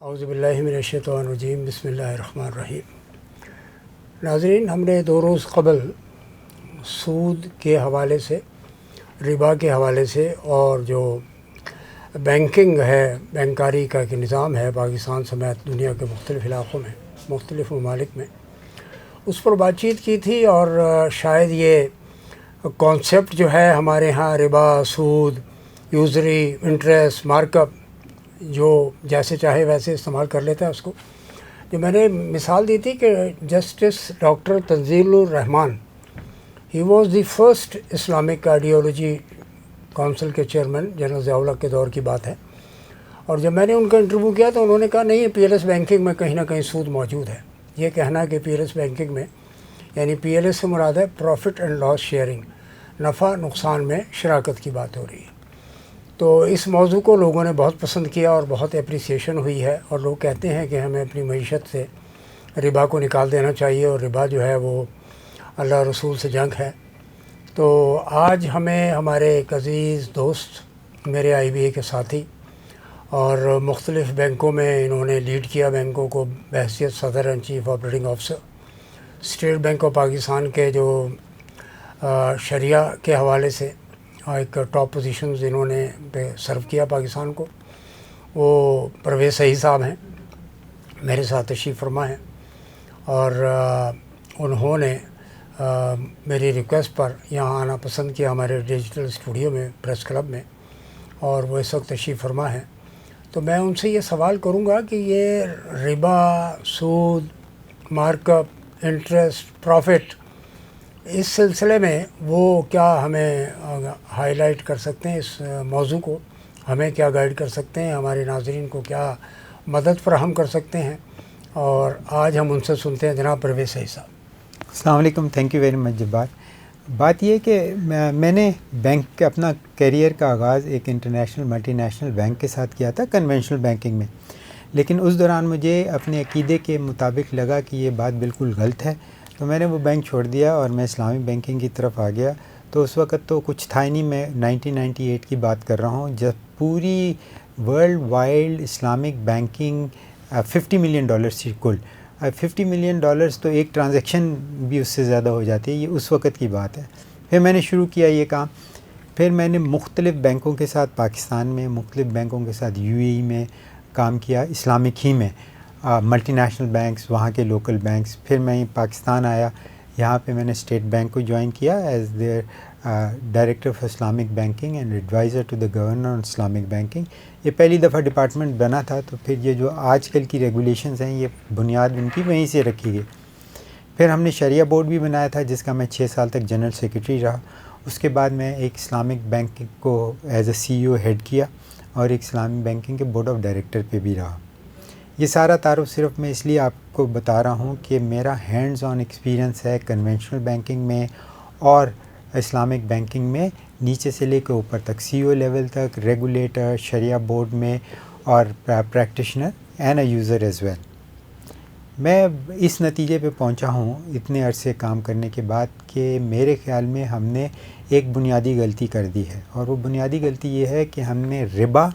اعوذ باللہ من الشیطان الرجیم، بسم اللہ الرحمن الرحیم۔ ناظرین، ہم نے 2 روز قبل سود کے حوالے سے، ربا کے حوالے سے اور جو بینکنگ ہے، بینکاری کا ایک نظام ہے پاکستان سمیت دنیا کے مختلف علاقوں میں، مختلف ممالک میں، اس پر بات چیت کی تھی۔ اور شاید یہ کانسیپٹ جو ہے ہمارے ہاں ربا، سود، یوزری، انٹرسٹ، مارک اپ، جو جیسے چاہے ویسے استعمال کر لیتا ہے اس کو۔ جو میں نے مثال دی تھی کہ justice doctor Tanzil ur Rahman, he was the first Islamic ideology council کے چیئرمین، جنرل ضیاء الحق کے دور کی بات ہے۔ اور جب میں نے ان کا انٹرویو کیا تو انہوں نے کہا نہیں، پی ایل ایس بینکنگ میں کہیں نہ کہیں سود موجود ہے۔ یہ کہنا کہ پی ایل ایس بینکنگ میں، یعنی پی ایل ایس سے مراد ہے پروفٹ اینڈ لاس شیئرنگ، نفع نقصان میں شراکت کی بات ہو رہی ہے۔ تو اس موضوع کو لوگوں نے بہت پسند کیا اور بہت اپریسیشن ہوئی ہے، اور لوگ کہتے ہیں کہ ہمیں اپنی معیشت سے ربا کو نکال دینا چاہیے، اور ربا جو ہے وہ اللہ رسول سے جنگ ہے۔ تو آج ہمیں ہمارے ایک عزیز دوست، میرے آئی بی اے کے ساتھی، اور مختلف بینکوں میں انہوں نے لیڈ کیا بینکوں کو بحیثیت صدر and chief operating officer, state bank of Pakistan کے جو شریعہ کے حوالے سے ایک ٹاپ پوزیشنز انہوں نے سرو کیا پاکستان کو، وہ پرویز صحیح صاحب ہیں، میرے ساتھ تشریف فرما ہیں۔ اور انہوں نے میری ریکویسٹ پر یہاں آنا پسند کیا ہمارے ڈیجیٹل اسٹوڈیو میں، پریس کلب میں، اور وہ اس وقت تشریف فرما ہیں۔ تو میں ان سے یہ سوال کروں گا کہ یہ ربا، سود، مارک اپ، انٹرسٹ، پروفٹ، اس سلسلے میں وہ کیا ہمیں ہائی لائٹ کر سکتے ہیں، اس موضوع کو ہمیں کیا گائیڈ کر سکتے ہیں، ہمارے ناظرین کو کیا مدد فراہم کر سکتے ہیں؟ اور آج ہم ان سے سنتے ہیں جناب پرویز صحیح صاحب۔ السلام علیکم، تھینک یو ویری مچ جبار۔ بات یہ کہ میں نے بینک کے اپنا کیریئر کا آغاز ایک انٹرنیشنل ملٹی نیشنل بینک کے ساتھ کیا تھا، کنونشنل بینکنگ میں، لیکن اس دوران مجھے اپنے عقیدے کے مطابق لگا کہ یہ بات بالکل غلط ہے، تو میں نے وہ بینک چھوڑ دیا اور میں اسلامی بینکنگ کی طرف آ گیا۔ تو اس وقت تو کچھ تھا ہی نہیں، میں 1998 کی بات کر رہا ہوں، جب پوری world wide Islamic banking $50 million تھی کل۔ $50 ملین تو ایک ٹرانزیکشن بھی اس سے زیادہ ہو جاتی ہے، یہ اس وقت کی بات ہے۔ پھر میں نے شروع کیا یہ کام، پھر میں نے مختلف بینکوں کے ساتھ پاکستان میں، مختلف بینکوں کے ساتھ UAE میں کام کیا، اسلامک ہی میں، ملٹی نیشنل بینکس، وہاں کے لوکل بینکس۔ پھر میں پاکستان آیا، یہاں پہ میں نے اسٹیٹ بینک کو جوائن کیا as their director of Islamic banking and advisor to the governor on Islamic banking. یہ پہلی دفعہ ڈپارٹمنٹ بنا تھا، تو پھر یہ جو آج کل کی ریگولیشنز ہیں، یہ بنیاد ان کی وہیں سے رکھی گئی۔ پھر ہم نے شریعہ بورڈ بھی بنایا تھا، جس کا میں 6 سال تک جنرل سیکرٹری رہا۔ اس کے بعد میں ایک اسلامک بینک کو ایز اے CEO ہیڈ کیا، اور ایک اسلامک بینکنگ کے بورڈ آف ڈائریکٹر پہ بھی رہا۔ یہ سارا تعارف صرف میں اس لیے آپ کو بتا رہا ہوں کہ میرا ہینڈز آن ایکسپیرینس ہے کنونشنل بینکنگ میں اور اسلامک بینکنگ میں، نیچے سے لے کے اوپر تک، CEO لیول تک، ریگولیٹر، شریعہ بورڈ میں، اور practitioner and a user as well. میں اس نتیجے پہ پہنچا ہوں اتنے عرصے کام کرنے کے بعد کہ میرے خیال میں ہم نے ایک بنیادی غلطی کر دی ہے، اور وہ بنیادی غلطی یہ ہے کہ ہم نے ربا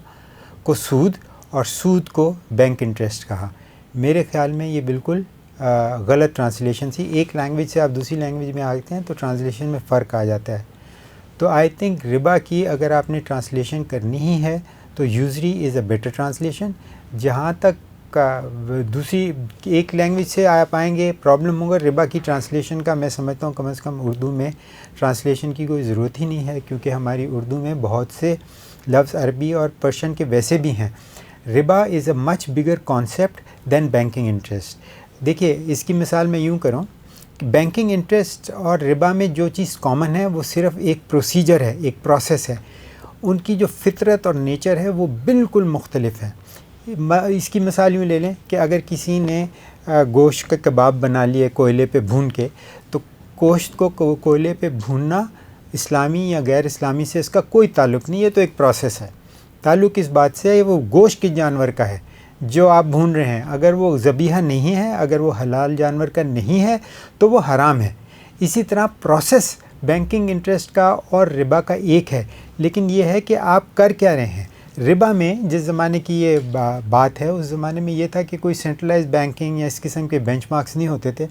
کو سود اور سود کو بینک انٹرسٹ کہا۔ میرے خیال میں یہ بالکل غلط ٹرانسلیشن تھی۔ ایک لینگویج سے آپ دوسری لینگویج میں آتے ہیں تو ٹرانسلیشن میں فرق آ جاتا ہے۔ تو آئی تھنک ربا کی اگر آپ نے ٹرانسلیشن کرنی ہی ہے تو usury is a better translation. جہاں تک دوسری ایک لینگویج سے آپ آئیں گے پرابلم ہوگا، ربا کی ٹرانسلیشن کا میں سمجھتا ہوں کم از کم اردو میں ٹرانسلیشن کی کوئی ضرورت ہی نہیں ہے، کیونکہ ہماری اردو میں بہت سے لفظ عربی اور پرشین کے ویسے بھی ہیں۔ ربا از اے مچ بگر کانسیپٹ دین بینکنگ انٹرسٹ۔ دیکھیے، اس کی مثال میں یوں کروں، بینکنگ انٹرسٹ اور ربا میں جو چیز کامن ہے وہ صرف ایک پروسیجر ہے، ایک پروسیس ہے۔ ان کی جو فطرت اور نیچر ہے وہ بالکل مختلف ہے۔ اس کی مثال یوں لے لیں کہ اگر کسی نے گوشت کا کباب بنا لیے کوئلے پہ بھون کے، تو گوشت کو کوئلے پہ بھوننا اسلامی یا غیر اسلامی سے اس کا کوئی تعلق نہیں، یہ تو ایک پروسیس ہے۔ تعلق اس بات سے ہے وہ گوشت کے جانور کا ہے جو آپ بھون رہے ہیں، اگر وہ ذبیحہ نہیں ہے، اگر وہ حلال جانور کا نہیں ہے تو وہ حرام ہے۔ اسی طرح پروسیس بینکنگ انٹرسٹ کا اور ربا کا ایک ہے، لیکن یہ ہے کہ آپ کر کیا رہے ہیں۔ ربا میں جس زمانے کی یہ بات ہے، اس زمانے میں یہ تھا کہ کوئی سینٹرلائز بینکنگ یا اس قسم کے بینچ مارکس نہیں ہوتے تھے.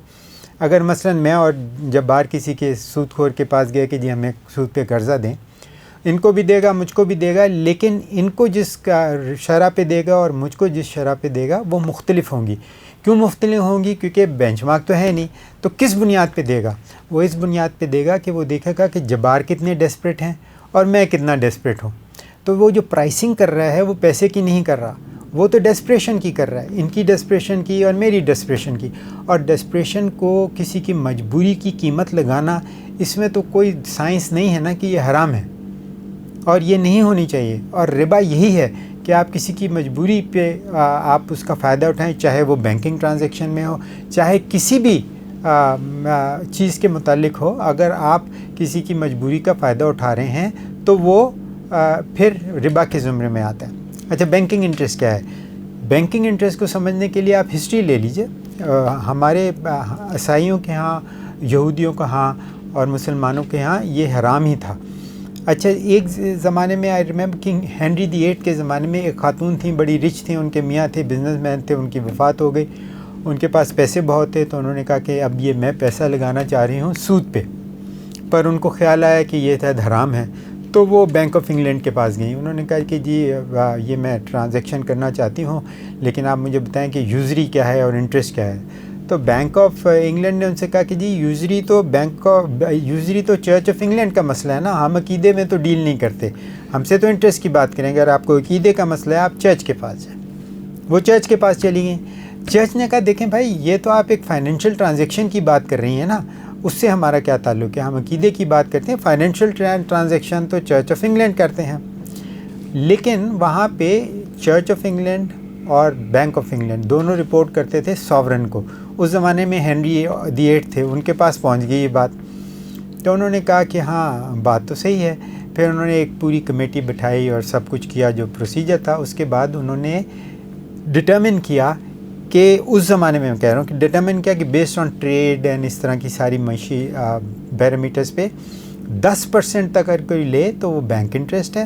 اگر مثلا میں اور جب باہر کسی کے سود خور کے پاس گیا کہ جی ہمیں سود پہ قرضہ دیں، ان کو بھی دے گا مجھ کو بھی دے گا، لیکن ان کو جس کا شرح پہ دے گا اور مجھ کو جس شرح پہ دے گا وہ مختلف ہوں گی. کیوں مختلف ہوں گی؟ کیونکہ بینچ مارک تو ہے نہیں. تو کس بنیاد پہ دے گا؟ وہ اس بنیاد پہ دے گا کہ وہ دیکھے گا کہ جبار کتنے ڈیسپریٹ ہیں اور میں کتنا ڈیسپریٹ ہوں. تو وہ جو پرائسنگ کر رہا ہے وہ پیسے کی نہیں کر رہا، وہ تو ڈیسپریشن کی کر رہا ہے، ان کی ڈیسپریشن کی اور میری ڈیسپریشن کی. اور ڈیسپریشن کو کسی کی مجبوری کی قیمت لگانا، اس میں تو کوئی سائنس نہیں ہے نا کہ یہ حرام ہے اور یہ نہیں ہونی چاہیے. اور ربا یہی ہے کہ آپ کسی کی مجبوری پہ آپ اس کا فائدہ اٹھائیں، چاہے وہ بینکنگ ٹرانزیکشن میں ہو، چاہے کسی بھی چیز کے متعلق ہو. اگر آپ کسی کی مجبوری کا فائدہ اٹھا رہے ہیں تو وہ پھر ربا کے زمرے میں آتا ہے. اچھا، بینکنگ انٹرسٹ کیا ہے؟ بینکنگ انٹرسٹ کو سمجھنے کے لیے آپ ہسٹری لے لیجئے. ہمارے عیسائیوں کے ہاں، یہودیوں کے ہاں اور مسلمانوں کے ہاں یہ حرام ہی تھا. اچھا، ایک زمانے میں آئی ریممبر کنگ ہنری دی 8 کے زمانے میں ایک خاتون تھیں، بڑی رچ تھیں، ان کے میاں تھے بزنس مین تھے، ان کی وفات ہو گئی. ان کے پاس پیسے بہت تھے تو انہوں نے کہا کہ اب یہ میں پیسہ لگانا چاہ رہی ہوں سود پہ. پر ان کو خیال آیا کہ یہ شاید حرام ہے، تو وہ بینک آف انگلینڈ کے پاس گئیں. انہوں نے کہا کہ جی یہ میں ٹرانزیکشن کرنا چاہتی ہوں، لیکن آپ مجھے بتائیں کہ یوزری کیا ہے اور انٹرسٹ کیا ہے. تو بینک آف انگلینڈ نے ان سے کہا کہ جی یوزری تو چرچ آف انگلینڈ کا مسئلہ ہے نا، ہم عقیدے میں تو ڈیل نہیں کرتے، ہم سے تو انٹرسٹ کی بات کریں. اگر آپ کو عقیدے کا مسئلہ ہے آپ چرچ کے پاس جائیں. وہ چرچ کے پاس چلی گئیں. چرچ نے کہا دیکھیں بھائی، یہ تو آپ ایک فائنینشیل ٹرانزیکشن کی بات کر رہی ہیں نا، اس سے ہمارا کیا تعلق ہے؟ ہم عقیدے کی بات کرتے ہیں، فائنینشیل ٹرانزیکشن تو چرچ آف انگلینڈ کرتے ہیں. لیکن وہاں پہ چرچ آف انگلینڈ اور بینک آف انگلینڈ دونوں رپورٹ کرتے تھے ساورن کو. اس زمانے میں ہنری دی 8 تھے، ان کے پاس پہنچ گئی یہ بات. تو انہوں نے کہا کہ ہاں بات تو صحیح ہے. پھر انہوں نے ایک پوری کمیٹی بٹھائی اور سب کچھ کیا جو پروسیجر تھا. اس کے بعد انہوں نے ڈٹرمن کیا کہ اس زمانے میں کہہ رہا ہوں کہ ڈٹرمن کیا کہ بیسڈ آن ٹریڈ اینڈ اس طرح کی ساری معاشی پیرامیٹرز پہ 10% تک اگر کوئی لے تو وہ بینک انٹرسٹ ہے،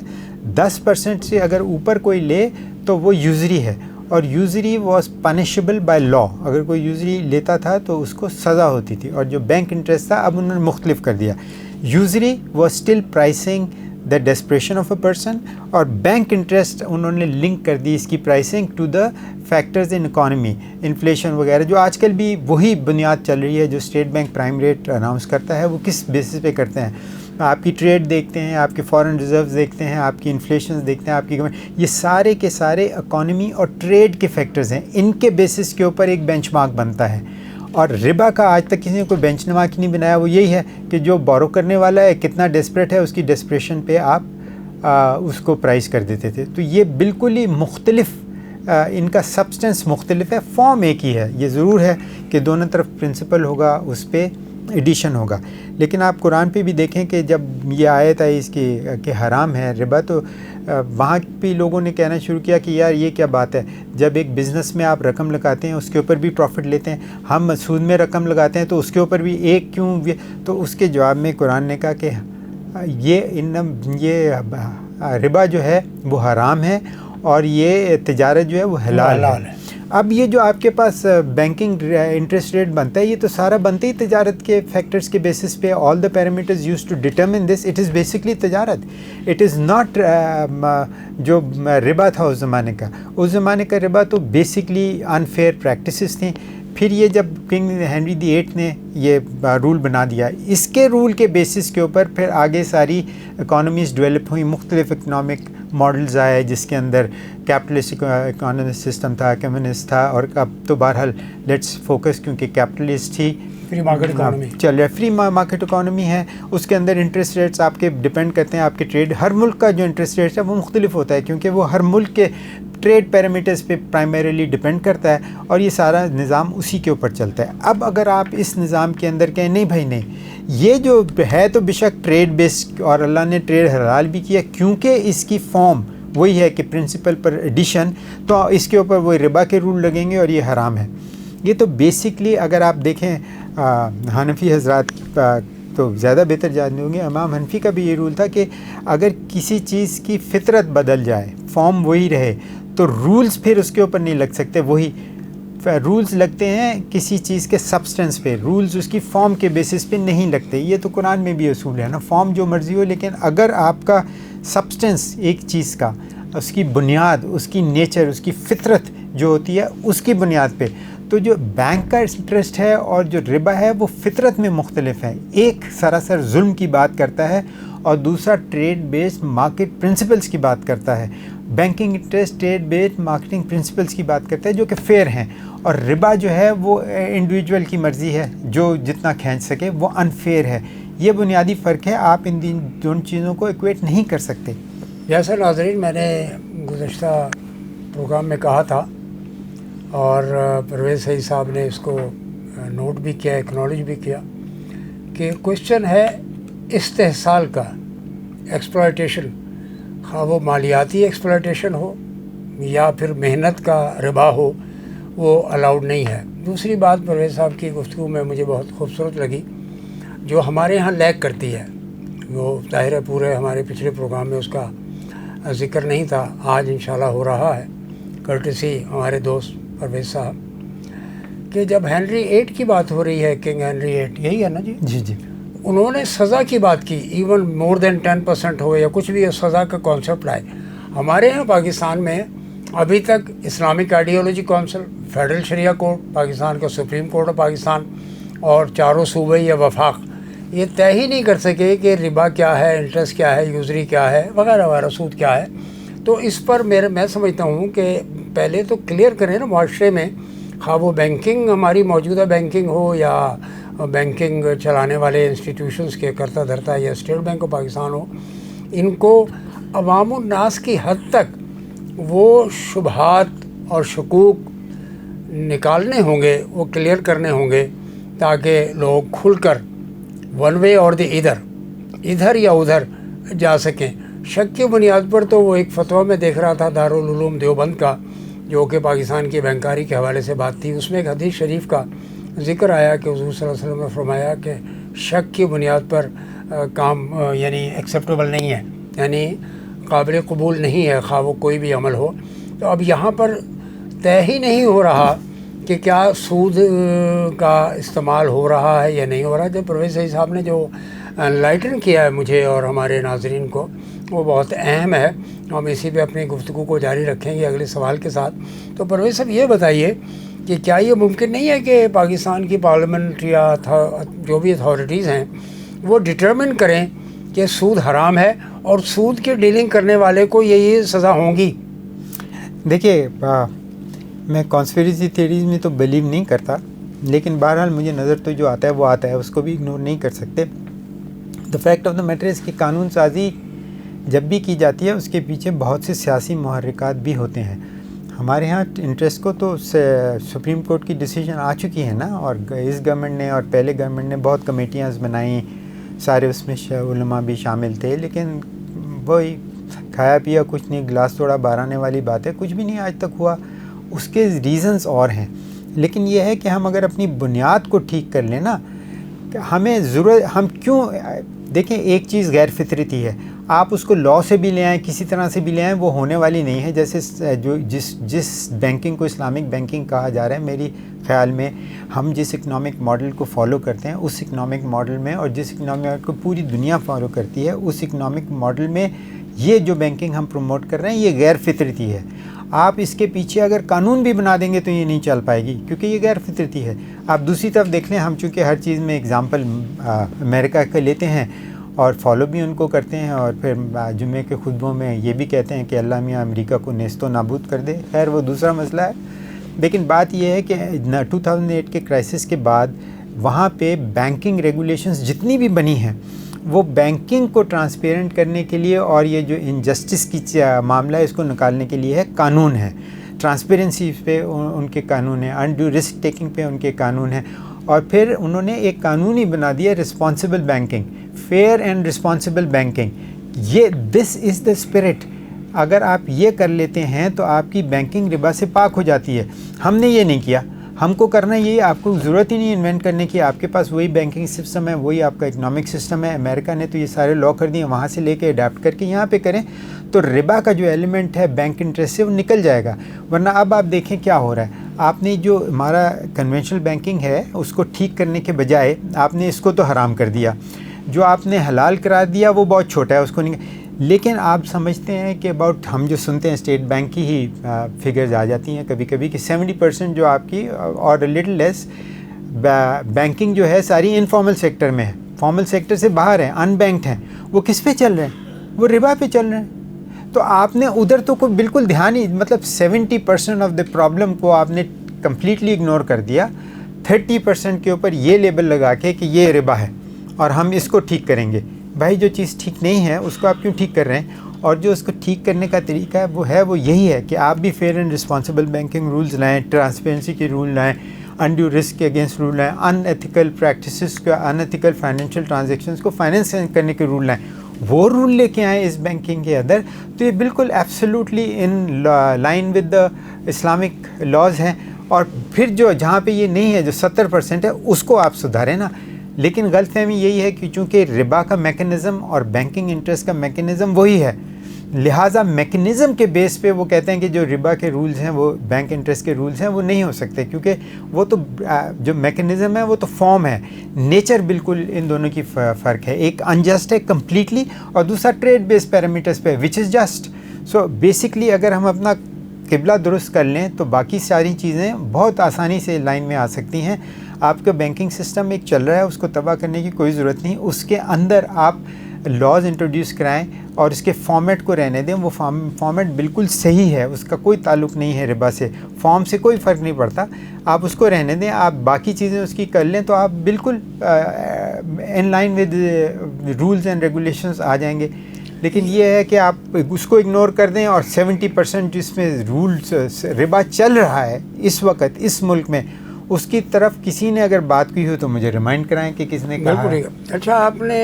10% سے اگر اوپر کوئی لے تو وہ یوزری ہے. اور usury was punishable by law. اگر کوئی یوزری لیتا تھا تو اس کو سزا ہوتی تھی. اور جو بینک انٹرسٹ تھا اب انہوں نے مختلف کر دیا. Usury was still pricing the desperation of a person, اور بینک انٹرسٹ انہوں نے لنک کر دی اس کی pricing to the factors in economy, inflation وغیرہ، جو آج کل بھی وہی بنیاد چل رہی ہے. جو state bank prime rate announce کرتا ہے وہ کس بیسس پہ کرتے ہیں؟ آپ کی ٹریڈ دیکھتے ہیں، آپ کے فارن ریزروز دیکھتے ہیں، آپ کی انفلیشنز دیکھتے ہیں، آپ کی یہ سارے کے سارے اکانومی اور ٹریڈ کے فیکٹرز ہیں. ان کے بیسس کے اوپر ایک بینچ مارک بنتا ہے. اور ربا کا آج تک کسی نے کوئی بینچ مارک نہیں بنایا. وہ یہی ہے کہ جو بورو کرنے والا ہے کتنا ڈیسپریٹ ہے، اس کی ڈیسپریشن پہ آپ اس کو پرائز کر دیتے تھے. تو یہ بالکل ہی مختلف، ان کا سبسٹنس مختلف ہے، فارم ایک ہی ہے. یہ ضرور ہے کہ دونوں طرف پرنسپل ہوگا، اس پہ ایڈیشن ہوگا. لیکن آپ قرآن پہ بھی دیکھیں کہ جب یہ آیت آئی اس کی کہ حرام ہے ربا، تو وہاں بھی لوگوں نے کہنا شروع کیا کہ یار یہ کیا بات ہے، جب ایک بزنس میں آپ رقم لگاتے ہیں اس کے اوپر بھی پروفٹ لیتے ہیں، ہم سود میں رقم لگاتے ہیں تو اس کے اوپر بھی ایک کیوں؟ تو اس کے جواب میں قرآن نے کہا کہ یہ ربا جو ہے وہ حرام ہے اور یہ تجارت جو ہے وہ حلال ہے. اب یہ جو آپ کے پاس بینکنگ انٹرسٹ ریٹ بنتا ہے، یہ تو سارا بنتا ہی تجارت کے فیکٹرز کے بیسس پہ. All the parameters use to determine this. It is basically تجارت. اٹ از ناٹ جو ربا تھا اس زمانے کا. اس زمانے کا ربا تو بیسکلی انفیئر پریکٹسز تھیں. پھر یہ جب کنگ ہنری دی 8 نے یہ رول بنا دیا، اس کے رول کے بیسس کے اوپر پھر آگے ساری اکانومیز ڈیولپ ہوئی، مختلف اکنامک ماڈلز آئے جس کے اندر کیپٹلسٹ اکانومی سسٹم تھا، کمیونسٹ تھا، اور اب تو بہرحال لیٹس فوکس کیونکہ کیپٹلسٹ ہی فری مارکیٹ اکانومی چل رہا ہے. فری مارکیٹ اکانومی ہے. اس کے اندر انٹرسٹ ریٹس آپ کے ڈپینڈ کرتے ہیں آپ کے ٹریڈ. ہر ملک کا جو انٹرسٹ ریٹ ہے وہ مختلف ہوتا ہے کیونکہ وہ ہر ملک کے ٹریڈ پیرامیٹرز پہ پرائمریلی ڈپینڈ کرتا ہے، اور یہ سارا نظام اسی کے اوپر چلتا ہے. اب اگر آپ اس نظام کے اندر کہیں نہیں بھائی نہیں، یہ جو ہے تو بے شک ٹریڈ بیسڈ، اور اللہ نے ٹریڈ حلال بھی کیا کیونکہ اس کی فارم وہی ہے کہ پرنسپل پر ایڈیشن، تو اس کے اوپر وہ ربا کے رول لگیں گے اور یہ حرام ہے. یہ تو بیسکلی اگر آپ دیکھیں حنفی حضرات تو زیادہ بہتر جانتے ہوں گے. امام حنفی کا بھی یہ رول تھا کہ اگر کسی چیز کی فطرت بدل جائے، فارم وہی رہے تو رولز پھر اس کے اوپر نہیں لگ سکتے. وہی رولز لگتے ہیں کسی چیز کے سبسٹنس پہ, رولز اس کی فارم کے بیسس پہ نہیں لگتے. یہ تو قرآن میں بھی اصول ہے نا, فارم جو مرضی ہو, لیکن اگر آپ کا سبسٹنس ایک چیز کا, اس کی بنیاد, اس کی نیچر, اس کی فطرت جو ہوتی ہے اس کی بنیاد پہ, تو جو بینک کا انٹرسٹ ہے اور جو ربا ہے وہ فطرت میں مختلف ہے. ایک سراسر ظلم کی بات کرتا ہے اور دوسرا ٹریڈ بیسڈ مارکیٹ پرنسپلز کی بات کرتا ہے. Banking interest trade based marketing principles کی بات کرتا ہے جو کہ فیئر ہیں, اور ربا جو ہے وہ انڈیویجول کی مرضی ہے, جو جتنا کھینچ سکے, وہ انفیئر ہے. یہ بنیادی فرق ہے, آپ ان دونوں چیزوں کو ایکویٹ نہیں کر سکتے. جیسا ناظرین میں نے گزشتہ پروگرام میں کہا تھا اور پرویز سعید صاحب نے اس کو نوٹ بھی کیا, ایکنالج بھی کیا, کہ کوشچن ہے استحصال کا, ایکسپلائٹیشن, خواہ وہ مالیاتی ایکسپلائٹیشن ہو یا پھر محنت کا ربا ہو, وہ الاؤڈ نہیں ہے. دوسری بات پرویز صاحب کی گفتگو میں مجھے بہت خوبصورت لگی, جو ہمارے ہاں لیک کرتی ہے, وہ ظاہر ہے پورے ہمارے پچھلے پروگرام میں اس کا ذکر نہیں تھا, آج انشاءاللہ ہو رہا ہے کرٹسی ہمارے دوست پرویز صاحب, کہ جب ہنری 8 کی بات ہو رہی ہے, کنگ ہنری 8 یہی ہے نا جی, جی انہوں نے سزا کی بات کی, ایون مور دین 10% ہو یا کچھ بھی, سزا کا کانسیپٹ لائے. ہمارے یہاں پاکستان میں ابھی تک Islamic ideology council, federal Sharia court, Pakistan کا سپریم کورٹ آف پاکستان اور چاروں صوبے یا وفاق یہ طے ہی نہیں کر سکے کہ ربا کیا ہے, انٹرسٹ کیا ہے, یوزری کیا ہے, وغیرہ وغیرہ, سود کیا ہے. تو اس پر میں سمجھتا ہوں کہ پہلے تو کلیئر کریں نا معاشرے میں, خواہ وہ بینکنگ ہماری موجودہ بینکنگ ہو یا بینکنگ چلانے والے انسٹیٹیوشنز کے کرتا دھرتا یا اسٹیٹ بینک آف پاکستان ہو, ان کو عوام الناس کی حد تک وہ شبہات اور شکوک نکالنے ہوں گے, وہ کلیئر کرنے ہوں گے, تاکہ لوگ کھل کر ون وے اور دی ادھر یا ادھر جا سکیں. شک کی بنیاد پر تو وہ ایک فتویٰ میں دیکھ رہا تھا دارالعلوم دیوبند کا, جو کہ پاکستان کی بینکاری کے حوالے سے بات تھی, اس میں ایک حدیث شریف کا ذکر آیا کہ حضور صلی اللہ علیہ وسلم نے فرمایا کہ شک کی بنیاد پر کام یعنی ایکسیپٹیبل نہیں ہے, یعنی قابل قبول نہیں ہے, خواہ وہ کوئی بھی عمل ہو. تو اب یہاں پر طے ہی نہیں ہو رہا کہ کیا سود کا استعمال ہو رہا ہے یا نہیں ہو رہا. جب پرویز سعید صاحب نے جو انلائٹن کیا ہے مجھے اور ہمارے ناظرین کو, وہ بہت اہم ہے. ہم اسی پہ اپنی گفتگو کو جاری رکھیں گے اگلے سوال کے ساتھ. تو پرویز صاحب یہ بتائیے کہ کیا یہ ممکن نہیں ہے کہ پاکستان کی پارلیمنٹ یا جو بھی اتھارٹیز ہیں وہ ڈٹرمن کریں کہ سود حرام ہے اور سود کی ڈیلنگ کرنے والے کو یہ سزا ہوں گی؟ دیکھیے, میں کانسپیریسی تھیوریز میں تو بلیو نہیں کرتا, لیکن بہرحال مجھے نظر تو جو آتا ہے وہ آتا ہے, اس کو بھی اگنور نہیں کر سکتے. The fact of the matter اس کی قانون سازی جب بھی کی جاتی ہے اس کے پیچھے بہت سے سیاسی محرکات بھی ہوتے ہیں. ہمارے ہاں انٹرسٹ کو تو سپریم کورٹ کی ڈیسیجن آ چکی ہے نا, اور اس گورنمنٹ نے اور پہلے گورنمنٹ نے بہت کمیٹیاں بنائیں, سارے اس میں علماء بھی شامل تھے, لیکن وہی کھایا پیا کچھ نہیں, گلاس توڑا باہر آنے والی بات ہے, کچھ بھی نہیں آج تک ہوا. اس کے ریزنز اور ہیں, لیکن یہ ہے کہ ہم اگر اپنی بنیاد کو ٹھیک کر لیں نا, ہمیں ضرورت, ہم کیوں, دیکھیں ایک چیز غیر فطرتی ہے, آپ اس کو لاء سے بھی لے آئیں, کسی طرح سے بھی لے آئیں, وہ ہونے والی نہیں ہے. جیسے جس بینکنگ کو اسلامک بینکنگ کہا جا رہا ہے, میری خیال میں ہم جس اکنامک ماڈل کو فالو کرتے ہیں اس اکنامک ماڈل میں, اور جس اکنامک ماڈل کو پوری دنیا فالو کرتی ہے اس اکنامک ماڈل میں یہ جو بینکنگ ہم پروموٹ کر رہے ہیں یہ غیر فطرتی ہے. آپ اس کے پیچھے اگر قانون بھی بنا دیں گے تو یہ نہیں چل پائے گی, کیونکہ یہ غیر فطرتی ہے. آپ دوسری طرف دیکھ لیں, ہم چونکہ ہر چیز میں اگزامپل امریکہ کا لیتے ہیں اور فالو بھی ان کو کرتے ہیں, اور پھر جمعے کے خطبوں میں یہ بھی کہتے ہیں کہ اللہ میاں امریکہ کو نیست و نابود کر دے. خیر وہ دوسرا مسئلہ ہے, لیکن بات یہ ہے کہ 2008 کے کرائسس کے بعد وہاں پہ بینکنگ ریگولیشنز جتنی بھی بنی ہیں وہ بینکنگ کو ٹرانسپیرنٹ کرنے کے لیے, اور یہ جو انجسٹس کی معاملہ ہے اس کو نکالنے کے لیے ہے, قانون ہے. ٹرانسپیرنسی پہ ان کے قانون ہیں, انڈیو رسک ٹیکنگ پہ ان کے قانون ہیں, اور پھر انہوں نے ایک قانون ہی بنا دیا responsible banking, fair and responsible banking. یہ دس از دا اسپرٹ. اگر آپ یہ کر لیتے ہیں تو آپ کی بینکنگ ربا سے پاک ہو جاتی ہے. ہم نے یہ نہیں کیا. ہم کو کرنا یہ آپ کو ضرورت ہی نہیں انوینٹ کرنے کی, آپ کے پاس وہی بینکنگ سسٹم ہے, وہی آپ کا اکنامک سسٹم ہے. امریکہ نے تو یہ سارے لا کر دیے, وہاں سے لے کے اڈیپٹ کر کے یہاں پہ کریں تو ربا کا جو ایلیمنٹ ہے بینک انٹرسٹ سے وہ نکل جائے گا. ورنہ اب آپ دیکھیں کیا ہو رہا ہے, آپ نے جو ہمارا کنونشنل بینکنگ ہے اس کو ٹھیک کرنے کے بجائے آپ نے اس کو تو حرام کر دیا, جو آپ نے حلال کرا دیا وہ بہت چھوٹا ہے, اس کو نہیں. لیکن آپ سمجھتے ہیں کہ اباؤٹ, ہم جو سنتے ہیں اسٹیٹ بینک کی ہی فگرز آ جاتی ہیں کبھی کبھی کہ 70% جو آپ کی اور لٹل لیس بینکنگ جو ہے ساری انفارمل سیکٹر میں ہے, فارمل سیکٹر سے باہر ہیں, ان بینکڈ ہیں. وہ کس پہ چل رہے ہیں؟ وہ ربا پہ چل رہے ہیں. تو آپ نے ادھر تو کوئی بالکل دھیان ہی, مطلب 70% آف دا پرابلم کو آپ نے کمپلیٹلی اگنور کر دیا, 30% کے اوپر یہ لیبل لگا کے کہ یہ ربا ہے اور ہم اس کو ٹھیک کریں گے. بھائی جو چیز ٹھیک نہیں ہے اس کو آپ کیوں ٹھیک کر رہے ہیں؟ اور جو اس کو ٹھیک کرنے کا طریقہ ہے وہ یہی ہے کہ آپ بھی fair and responsible banking rules لائیں, ٹرانسپیرنسی کے رول لائیں, انڈیو رسک کے اگینسٹ رول لائیں, ان ایتھیکل پریکٹسز کا, ان ایتھیکل فائنینشیل ٹرانزیکشنز کو فائنینس کرنے کے رول لائیں. وہ رول لے کے آئیں اس بینکنگ کے اندر تو یہ بالکل absolutely in line with the Islamic laws ہیں. اور پھر جو جہاں پہ یہ نہیں ہے, جو 70% ہے, اس کو آپ سدھاریں نا. لیکن غلط فہمی یہی ہے کہ چونکہ ربا کا میکنزم اور بینکنگ انٹرسٹ کا میکنزم وہی ہے, لہٰذا میکنزم کے بیس پہ وہ کہتے ہیں کہ جو ربا کے رولز ہیں وہ بینک انٹرسٹ کے رولز ہیں وہ نہیں ہو سکتے, کیونکہ وہ تو جو میکنزم ہے وہ تو فارم ہے, نیچر بالکل ان دونوں کی فرق ہے. ایک انجسٹ ہے کمپلیٹلی اور دوسرا ٹریڈ بیس پیرامیٹرز پہ وچ از جسٹ. سو بیسکلی اگر ہم اپنا قبلہ درست کر لیں تو باقی ساری چیزیں بہت آسانی سے لائن میں آ سکتی ہیں. آپ کا بینکنگ سسٹم ایک چل رہا ہے, اس کو تباہ کرنے کی کوئی ضرورت نہیں. اس کے اندر آپ لاز انٹروڈیوس کرائیں اور اس کے فارمیٹ کو رہنے دیں. وہ فارمیٹ بالکل صحیح ہے, اس کا کوئی تعلق نہیں ہے ربا سے, فارم سے کوئی فرق نہیں پڑتا. آپ اس کو رہنے دیں, آپ باقی چیزیں اس کی کر لیں تو آپ بالکل in line with rules and regulations آ جائیں گے. لیکن یہ ہے کہ آپ اس کو اگنور کر دیں اور 70% جس میں رولز ربا چل رہا ہے اس وقت اس ملک میں, اس کی طرف کسی نے اگر بات کی ہو تو مجھے ریمائنڈ کرائیں کہ کس نے کہا ہے. اچھا, آپ نے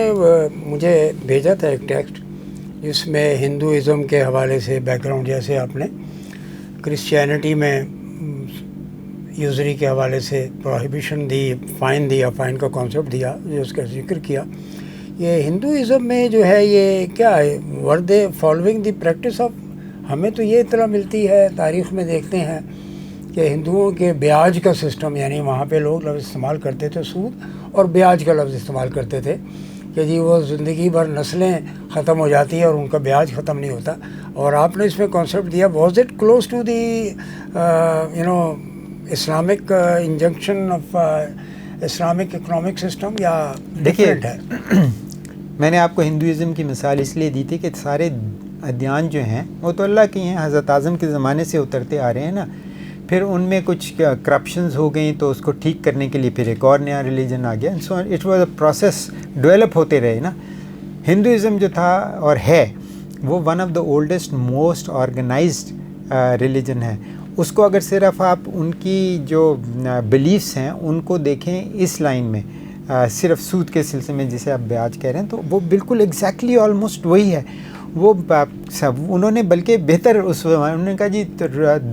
مجھے بھیجا تھا ایک ٹیکسٹ جس میں ہندوازم کے حوالے سے بیک گراؤنڈ, جیسے آپ نے کرسچینٹی میں یوزری کے حوالے سے پروہیبیشن دی, فائن دیا, فائن کا کانسیپٹ دیا, جو اس کا ذکر کیا. یہ ہندوازم میں جو ہے یہ کیا ہے, ور دے فالوئنگ دی پریکٹس آف, ہمیں تو یہ اطلاع ملتی ہے, تاریخ میں دیکھتے ہیں کہ ہندوؤں کے بیاج کا سسٹم, یعنی وہاں پہ لوگ لفظ استعمال کرتے تھے سود اور بیاج کا لفظ استعمال کرتے تھے کہ جی وہ زندگی بھر نسلیں ختم ہو جاتی ہیں اور ان کا بیاج ختم نہیں ہوتا. اور آپ نے اس میں کانسیپٹ دیا, was it close to the Islamic injunction of Islamic economic system یا ڈفرینٹ ہے؟ میں نے آپ کو ہندوازم کی مثال اس لیے دی تھی کہ سارے ادیان جو ہیں وہ تو اللہ کی ہیں, حضرت اعظم کے زمانے سے اترتے آ رہے ہیں نا. پھر ان میں کچھ کرپشنز ہو گئیں تو اس کو ٹھیک کرنے کے لیے پھر ایک اور نیا ریلیجن آ گیا. So it was a process, develop ہوتے رہے نا. ہندوازم جو تھا اور ہے وہ one of the oldest most organised religion ہے. اس کو اگر صرف آپ ان کی جو بلیفس ہیں ان کو دیکھیں اس لائن میں, صرف سود کے سلسلے میں جسے آپ بیاج کہہ رہے ہیں, تو وہ بالکل ایگزیکٹلی آلموسٹ وہی ہے. وہ انہوں نے بلکہ بہتر انہوں نے کہا جی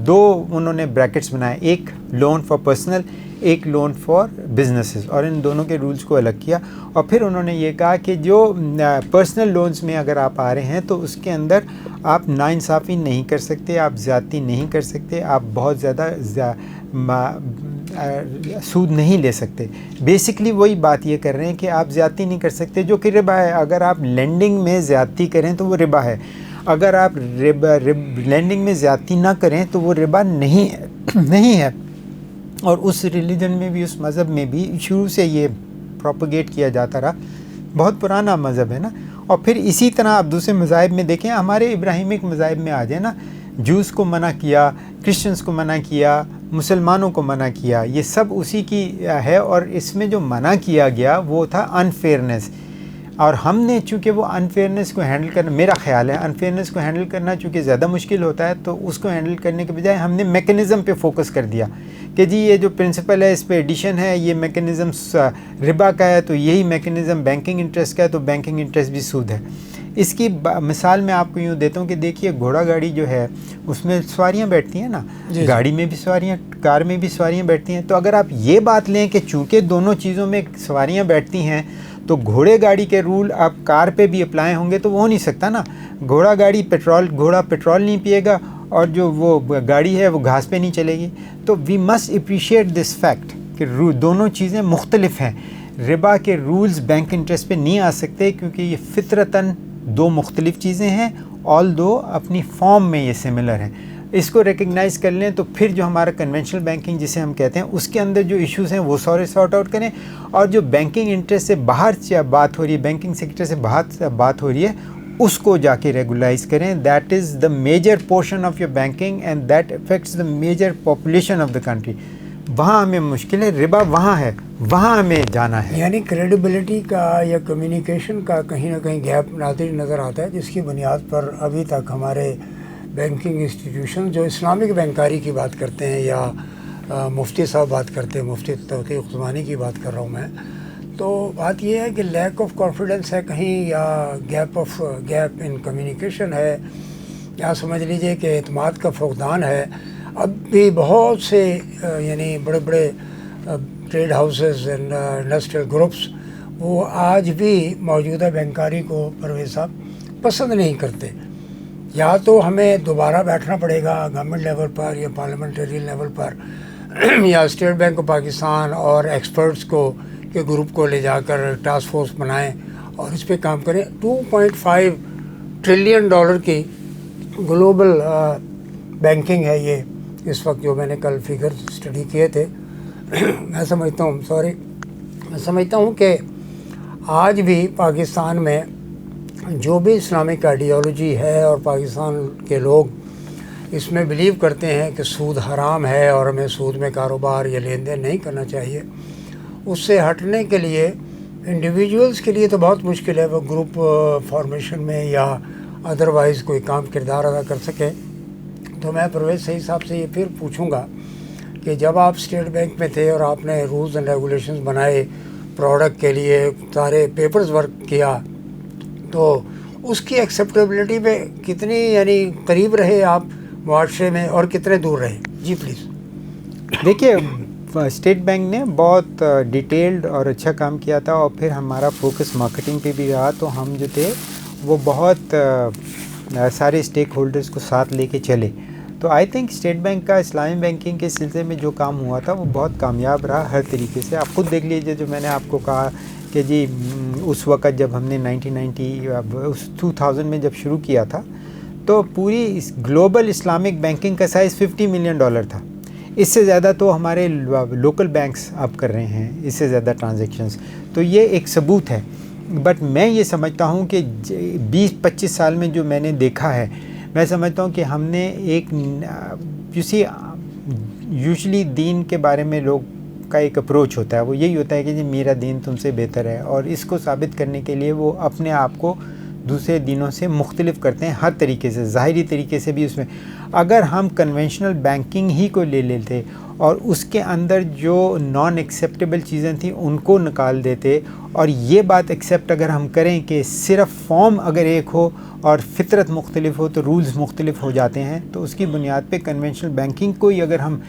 دو انہوں نے بریکٹس بنائے, ایک لون فار پرسنل, ایک لون فار بزنسز, اور ان دونوں کے رولز کو الگ کیا. اور پھر انہوں نے یہ کہا کہ جو پرسنل لونز میں اگر آپ آ رہے ہیں تو اس کے اندر آپ ناانصافی نہیں کر سکتے, آپ زیادتی نہیں کر سکتے, آپ بہت زیادہ سود نہیں لے سکتے. بیسکلی وہی بات یہ کر رہے ہیں کہ آپ زیادتی نہیں کر سکتے, جو کہ ربا ہے. اگر آپ لینڈنگ میں زیادتی کریں تو وہ ربا ہے, اگر آپ لینڈنگ میں زیادتی نہ کریں تو وہ ربا نہیں ہے. اور اس ریلیجن میں بھی, اس مذہب میں بھی شروع سے یہ پروپیگیٹ کیا جاتا رہا, بہت پرانا مذہب ہے نا. اور پھر اسی طرح آپ دوسرے مذاہب میں دیکھیں, ہمارے ابراہیمک مذاہب میں آ جائیں نا, جوز کو منع کیا, کرسچنس کو منع کیا, مسلمانوں کو منع کیا, یہ سب اسی کی ہے. اور اس میں جو منع کیا گیا وہ تھا انفیئرنیس. اور ہم نے چونکہ وہ انفیئرنیس کو ہینڈل کرنا, میرا خیال ہے انفیئرنیس کو ہینڈل کرنا چونکہ زیادہ مشکل ہوتا ہے, تو اس کو ہینڈل کرنے کے بجائے ہم نے میکنزم پہ فوکس کر دیا کہ جی یہ جو پرنسپل ہے اس پہ ایڈیشن ہے, یہ میکنزم ربا کا ہے تو یہی میکنزم بینکنگ انٹرسٹ کا ہے, تو بینکنگ انٹرسٹ بھی سود ہے. اس کی مثال میں آپ کو یوں دیتا ہوں کہ دیکھیے گھوڑا گاڑی جو ہے اس میں سواریاں بیٹھتی ہیں نا، گاڑی میں بھی سواریاں، کار میں بھی سواریاں بیٹھتی ہیں. تو اگر آپ یہ بات لیں کہ چونکہ دونوں چیزوں میں سواریاں بیٹھتی ہیں تو گھوڑے گاڑی کے رول آپ کار پہ بھی اپلائی ہوں گے تو وہ ہو نہیں سکتا نا. گھوڑا پیٹرول نہیں پیے گا اور جو وہ گاڑی ہے وہ گھاس پہ نہیں چلے گی. تو we must appreciate this fact کہ دونوں چیزیں مختلف ہیں. ربا کے رولز بینک انٹرسٹ پہ نہیں آ سکتے کیونکہ یہ فطرتاً دو مختلف چیزیں ہیں، آل دو اپنی فارم میں یہ سملر ہیں. اس کو ریکگنائز کر لیں تو پھر جو ہمارا کنونشنل بینکنگ جسے ہم کہتے ہیں اس کے اندر جو ایشوز ہیں وہ سارے سارٹ آؤٹ کریں، اور جو بینکنگ انٹرسٹ سے باہر بات ہو رہی ہے، بینکنگ سیکٹر سے باہر بات ہو رہی ہے، اس کو جا کے ریگولائز کریں. That is the major portion of your banking and that affects the major population of the country. وہاں ہمیں مشکل ہے، ربا وہاں ہے، وہاں ہمیں جانا ہے. یعنی کریڈیبلٹی کا یا کمیونیکیشن کا کہیں نہ کہیں گیپ نظر آتا ہے، جس کی بنیاد پر ابھی تک ہمارے بینکنگ انسٹیٹیوشن جو اسلامک بینکاری کی بات کرتے ہیں یا مفتی صاحب بات کرتے ہیں، مفتی توقیق عثمانی کی بات کر رہا ہوں میں، تو بات یہ ہے کہ لیک آف کانفیڈنس ہے کہیں، یا گیپ ان کمیونیکیشن ہے، یا سمجھ لیجئے کہ اعتماد کا فقدان ہے. اب بھی بہت سے یعنی بڑے بڑے ٹریڈ ہاؤسز انڈسٹریل گروپس وہ آج بھی موجودہ بینکاری کو پرویز صاحب پسند نہیں کرتے. یا تو ہمیں دوبارہ بیٹھنا پڑے گا گورنمنٹ لیول پر یا پارلیمنٹری لیول پر یا اسٹیٹ بینک آف پاکستان اور ایکسپرٹس کے گروپ کو لے جا کر ٹاسک فورس بنائیں اور اس پہ کام کریں. 2.5 ٹریلین ڈالر کی گلوبل بینکنگ ہے یہ اس وقت، جو میں نے کل فگر اسٹڈی کیے تھے. میں سمجھتا ہوں کہ آج بھی پاکستان میں جو بھی اسلامک آئیڈیالوجی ہے اور پاکستان کے لوگ اس میں بلیو کرتے ہیں کہ سود حرام ہے اور ہمیں سود میں کاروبار یا لین دین نہیں کرنا چاہیے، اس سے ہٹنے کے لیے انڈیویجولز کے لیے تو بہت مشکل ہے وہ گروپ فارمیشن میں یا ادروائز کوئی کام کردار ادا کر سکیں. تو میں پرویز صحیح صاحب سے یہ پھر پوچھوں گا کہ جب آپ اسٹیٹ بینک میں تھے اور آپ نے رولز اینڈ ریگولیشنز بنائے پروڈکٹ کے لیے، سارے پیپرز ورک کیا، تو اس کی ایکسیپٹیبلٹی پہ کتنی یعنی قریب رہے آپ معاشرے میں اور کتنے دور رہے؟ جی پلیز. دیکھیے اسٹیٹ بینک نے بہت ڈیٹیلڈ اور اچھا کام کیا تھا، اور پھر ہمارا فوکس مارکیٹنگ پہ بھی رہا. تو ہم جو تھے وہ بہت سارے اسٹیک ہولڈرز کو ساتھ لے کے چلے. تو آئی تھنک اسٹیٹ بینک کا اسلامی بینکنگ کے سلسلے میں جو کام ہوا تھا وہ بہت کامیاب رہا ہر طریقے سے. آپ خود دیکھ لیجیے، جو میں نے آپ کو کہا کہ جی اس وقت جب ہم نے 2000 میں جب شروع کیا تھا تو پوری گلوبل اسلامک بینکنگ کا سائز $50 ملین تھا. اس سے زیادہ تو ہمارے لوکل بینکس اب کر رہے ہیں، اس سے زیادہ ٹرانزیکشنز. تو یہ ایک ثبوت ہے. بٹ میں یہ سمجھتا ہوں کہ 20-25 سال میں جو میں نے دیکھا ہے، میں سمجھتا ہوں کہ ہم نے ایک یوزلی دین کے بارے میں لوگ کا ایک اپروچ ہوتا ہے، وہ یہی ہوتا ہے کہ جی میرا دین تم سے بہتر ہے، اور اس کو ثابت کرنے کے لیے وہ اپنے آپ کو دوسرے دینوں سے مختلف کرتے ہیں ہر طریقے سے، ظاہری طریقے سے بھی. اس میں اگر ہم کنونشنل بینکنگ ہی کو لے لیتے اور اس کے اندر جو نان ایکسیپٹیبل چیزیں تھیں ان کو نکال دیتے، اور یہ بات ایکسیپٹ اگر ہم کریں کہ صرف فارم اگر ایک ہو اور فطرت مختلف ہو تو رولز مختلف ہو جاتے ہیں، تو اس کی بنیاد پہ کنونشنل بینکنگ کو ہی اگر ہم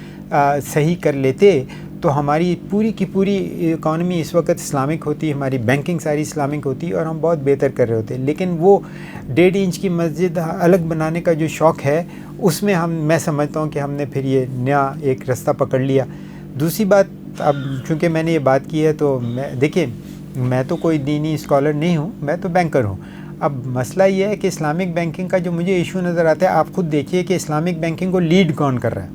صحیح کر لیتے تو ہماری پوری کی پوری اکانومی اس وقت اسلامک ہوتی، ہماری بینکنگ ساری اسلامک ہوتی اور ہم بہت بہتر کر رہے ہوتے. لیکن وہ 1.5 انچ کی مسجد الگ بنانے کا جو شوق ہے، اس میں میں سمجھتا ہوں کہ ہم نے پھر یہ نیا ایک رستہ پکڑ لیا. دوسری بات، اب چونکہ میں نے یہ بات کی ہے تو دیکھیں میں تو کوئی دینی اسکالر نہیں ہوں، میں تو بینکر ہوں. اب مسئلہ یہ ہے کہ اسلامک بینکنگ کا جو مجھے ایشو نظر آتا ہے، آپ خود دیکھیے کہ اسلامک بینکنگ کو لیڈ کون کر رہا ہے.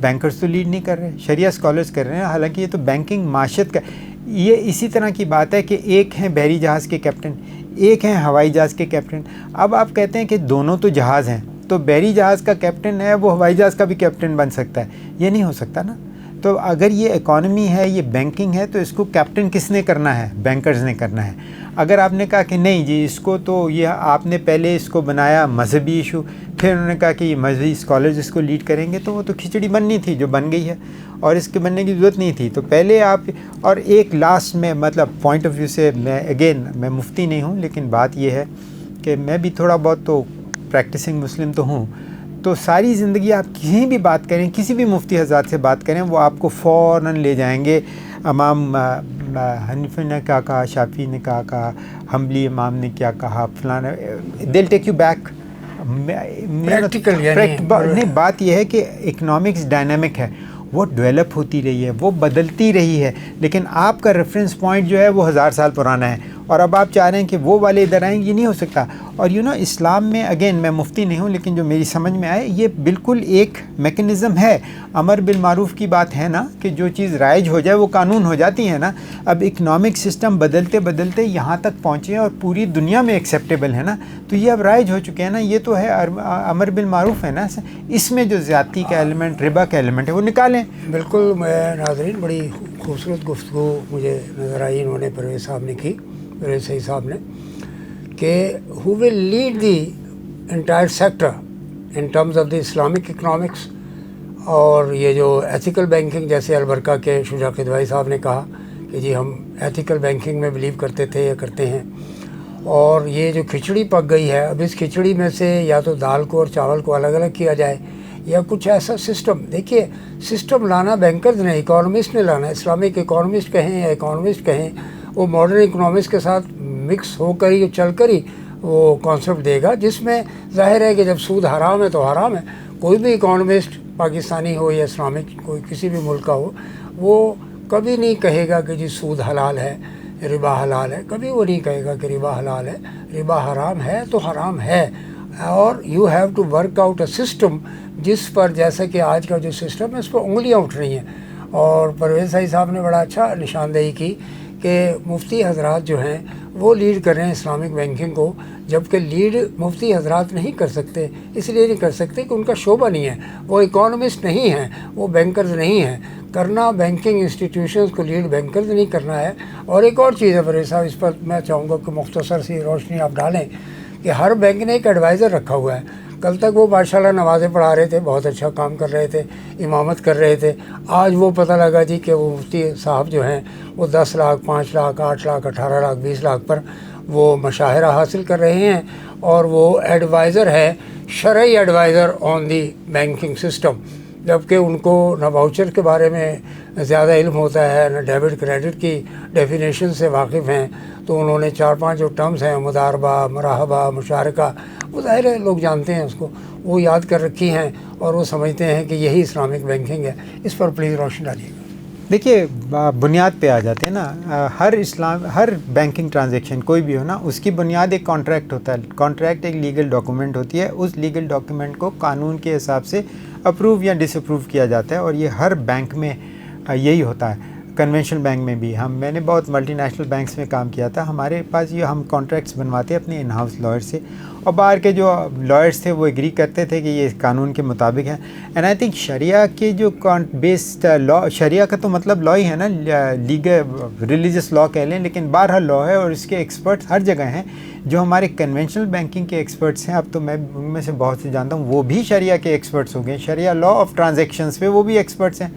بینکرز تو لیڈ نہیں کر رہے، شریعہ اسکالرز کر رہے ہیں. حالانکہ یہ تو بینکنگ معاشرت کا، یہ اسی طرح کی بات ہے کہ ایک ہیں بحری جہاز کے کیپٹن، ایک ہیں ہوائی جہاز کے کیپٹن. اب آپ کہتے ہیں کہ دونوں تو جہاز ہیں، تو بحری جہاز کا کیپٹن ہے وہ ہوائی جہاز کا بھی کیپٹن بن سکتا ہے؟ یہ نہیں ہو سکتا نا. تو اگر یہ اکانومی ہے، یہ بینکنگ ہے، تو اس کو کیپٹن کس نے کرنا ہے؟ بینکرز نے کرنا ہے. اگر آپ نے کہا کہ نہیں جی اس کو تو یہ آپ نے پہلے اس کو بنایا مذہبی ایشو، پھر انہوں نے کہا کہ یہ مذہبی اسکالرز اس کو لیڈ کریں گے، تو وہ تو کھچڑی بننی تھی جو بن گئی ہے، اور اس کے بننے کی ضرورت نہیں تھی. تو پہلے آپ، اور ایک لاسٹ میں مطلب پوائنٹ آف ویو سے میں مفتی نہیں ہوں، لیکن بات یہ ہے کہ میں بھی تھوڑا بہت تو پریکٹسنگ مسلم تو ہوں، تو ساری زندگی آپ کہیں بھی بات کریں، کسی بھی مفتی حضرات سے بات کریں، وہ آپ کو فوراً لے جائیں گے امام حنیفہ نے کیا کہا، شافعی نے کیا کہا، حنبلی امام نے کیا کہا، فلانا، دل ٹیک یو بیک. پریکٹیکل نہیں، بات یہ ہے کہ اکنامکس ڈائنامک ہے، وہ ڈیولپ ہوتی رہی ہے، وہ بدلتی رہی ہے، لیکن آپ کا ریفرنس پوائنٹ جو ہے وہ 1000 سال پرانا ہے، اور اب آپ چاہ رہے ہیں کہ وہ والے ادھر آئیں، یہ نہیں ہو سکتا. اور اسلام میں اگین میں مفتی نہیں ہوں، لیکن جو میری سمجھ میں آئے یہ بالکل ایک میکنزم ہے. امر بالمعروف کی بات ہے نا کہ جو چیز رائج ہو جائے وہ قانون ہو جاتی ہے نا. اب اکنامک سسٹم بدلتے بدلتے یہاں تک پہنچے اور پوری دنیا میں ایکسیپٹیبل ہے نا، تو یہ اب رائج ہو چکے ہیں نا. یہ تو ہے امر بالمعروف ہے نا، اس میں جو زیادتی کا ایلیمنٹ، ربا کا ایلیمنٹ ہے وہ نکالیں. بالکل. میں ناظرین بڑی خوبصورت گفتگو مجھے نظر آئی انہوں نے پرویز صاحب نے کی، پرویز صحیح صاحب نے، کہ who will lead the entire sector in terms of the Islamic economics. اور یہ جو ایتھیکل بینکنگ، جیسے البرکہ کے شجاع قدوائی صاحب نے کہا کہ جی ہم ایتھیکل بینکنگ میں بلیو کرتے تھے یا کرتے ہیں، اور یہ جو کھچڑی پک گئی ہے، اب اس کھچڑی میں سے یا تو دال کو اور چاول کو الگ الگ کیا جائے یا کچھ ایسا سسٹم. دیکھیے سسٹم لانا بینکرز نے، اکانومسٹ نے لانا. اسلامک اکانومسٹ کہیں یا اکانومسٹ کہیں، وہ ماڈرن اکنامکس کے ساتھ مکس ہو کر ہی چل کر ہی وہ کانسیپٹ دے گا، جس میں ظاہر ہے کہ جب سود حرام ہے تو حرام ہے. کوئی بھی اکانومسٹ پاکستانی ہو یا اسلامک کوئی کسی بھی ملک کا ہو، وہ کبھی نہیں کہے گا کہ جی سود حلال ہے، ربا حلال ہے. کبھی وہ نہیں کہے گا کہ ربا حلال ہے. ربا حرام ہے تو حرام ہے، اور you have to work out a system جس پر، جیسا کہ آج کا جو سسٹم ہے اس پر انگلیاں اٹھ رہی ہیں. اور پرویز صاحب نے بڑا اچھا نشاندہی کی کہ مفتی حضرات جو ہیں وہ لیڈ کر رہے ہیں اسلامک بینکنگ کو، جبکہ لیڈ مفتی حضرات نہیں کر سکتے. اس لیے نہیں کر سکتے کہ ان کا شعبہ نہیں ہے، وہ اکانومسٹ نہیں ہیں، وہ بینکرز نہیں ہیں. کرنا بینکنگ انسٹیٹیوشنز کو لیڈ بینکرز نہیں کرنا ہے. اور ایک اور چیز ہے پرویز صاحب، اس پر میں چاہوں گا کہ مختصر سی روشنی آپ ڈالیں کہ ہر بینک نے ایک ایڈوائزر رکھا ہوا ہے. کل تک وہ ماشاءاللہ نمازیں پڑھا رہے تھے، بہت اچھا کام کر رہے تھے، امامت کر رہے تھے. آج وہ پتہ لگا جی کہ وہ مفتی صاحب جو ہیں وہ 10 لاکھ 5 لاکھ 8 لاکھ 18 لاکھ 20 لاکھ پر وہ مشاہرہ حاصل کر رہے ہیں، اور وہ ایڈوائزر ہے، شرعی adviser on the banking system. جبکہ ان کو نہ واؤچر کے بارے میں زیادہ علم ہوتا ہے، نہ ڈیبٹ کریڈٹ کی ڈیفینیشن سے واقف ہیں. تو انہوں نے 4-5 جو ٹرمز ہیں، مداربہ، مراحبہ، مشارکہ، وہ ظاہر ہے لوگ جانتے ہیں اس کو، وہ یاد کر رکھی ہیں اور وہ سمجھتے ہیں کہ یہی اسلامک بینکنگ ہے. اس پر پلیز روشن ڈالیے گا. دیکھیے بنیاد پہ آ جاتے ہیں نا، ہر بینکنگ ٹرانزیکشن کوئی بھی ہو نا، اس کی بنیاد ایک کانٹریکٹ ہوتا ہے. کانٹریکٹ ایک لیگل ڈاکومنٹ ہوتی ہے، اس لیگل ڈاکومنٹ کو قانون کے حساب سے اپروو یا ڈس اپروو کیا جاتا ہے، اور یہ ہر بینک میں یہی ہوتا ہے. کنونشنل بینک میں بھی میں نے بہت ملٹی نیشنل بینکس میں کام کیا تھا. ہمارے پاس یہ ہم کانٹریکٹس بنواتے اپنے ان ہاؤس لائر سے، اور باہر کے جو لائرس تھے وہ ایگری کرتے تھے کہ یہ قانون کے مطابق ہیں. اینڈ آئی تھنک شریعہ کے جو بیسڈ لا، شریعہ کا تو مطلب لا ہی ہے نا، لیگل ریلیجس لا کہہ لیں، لیکن بہرحال لا ہے، اور اس کے ایکسپرٹس ہر جگہ ہیں. جو ہمارے کنونشنل بینکنگ کے ایکسپرٹس ہیں، اب تو میں ان میں سے بہت سے جانتا ہوں، وہ بھی شریعہ کے ایکسپرٹس ہو گئے. شریعہ لا آف ٹرانزیکشنز پہ وہ بھی ایکسپرٹس ہیں.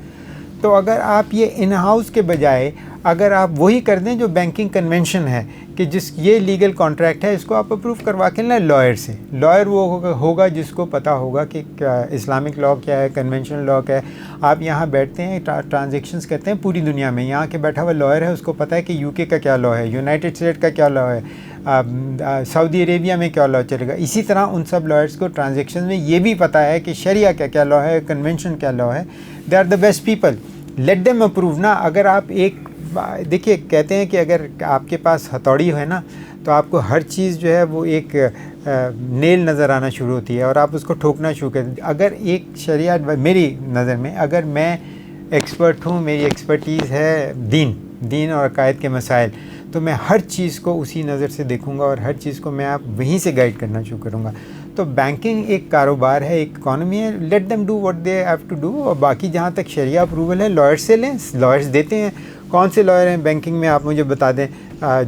تو اگر آپ یہ ان ہاؤس کے بجائے اگر آپ وہی کر دیں جو بینکنگ کنونشن ہے کہ جس یہ لیگل کانٹریکٹ ہے، اس کو آپ اپروو کروا کے لیں لائر سے. لائر وہ ہوگا جس کو پتہ ہوگا کہ اسلامک لا کیا ہے، کنونشنل لا کیا ہے. آپ یہاں بیٹھتے ہیں، ٹرانزیکشنز کرتے ہیں پوری دنیا میں، یہاں کے بیٹھا ہوا لائر ہے، اس کو پتہ ہے کہ یو کے کا کیا لا ہے، یونائٹڈ اسٹیٹ کا کیا لا ہے، سعودی عربیہ میں کیا لا چلے گا. اسی طرح ان سب لائرس کو ٹرانزیکشن میں یہ بھی پتہ ہے کہ شریعہ کا کیا لا ہے، کنونشن کیا لا ہے. They are the best people, let them approve نا. اگر آپ ایک دیکھیے کہتے ہیں کہ اگر آپ کے پاس ہتھوڑی ہے نا تو آپ کو ہر چیز جو ہے وہ ایک نیل نظر آنا شروع ہوتی ہے اور آپ اس کو ٹھوکنا شروع کر دیں. اگر ایک شریعہ میری نظر میں، اگر میں ایکسپرٹ ہوں، میری ایکسپرٹیز ہے دین اور عقائد کے مسائل، تو میں ہر چیز کو اسی نظر سے دیکھوں گا اور ہر چیز کو میں آپ وہیں سے گائیڈ کرنا شروع کروں گا. تو بینکنگ ایک کاروبار ہے، ایک اکانومی ہے، let them do what they have to do. اور باقی جہاں تک شریعہ اپروول ہے لائر سے لیں، لائرس دیتے ہیں. کون سے لائر ہیں بینکنگ میں آپ مجھے بتا دیں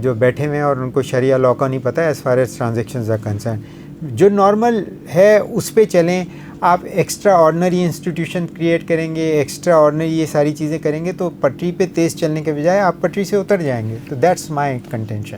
جو بیٹھے ہوئے ہیں اور ان کو شریعہ لا کا نہیں پتہ ہے as far as transactions are concern. جو نارمل ہے اس پہ چلیں. آپ ایکسٹرا آرڈنری انسٹیٹیوشن کریٹ کریں گے، ایکسٹرا آرڈنری یہ ساری چیزیں کریں گے تو پٹری پہ تیز چلنے کے بجائے آپ پٹری سے اتر جائیں گے. تو دیٹس مائی کنٹینشن.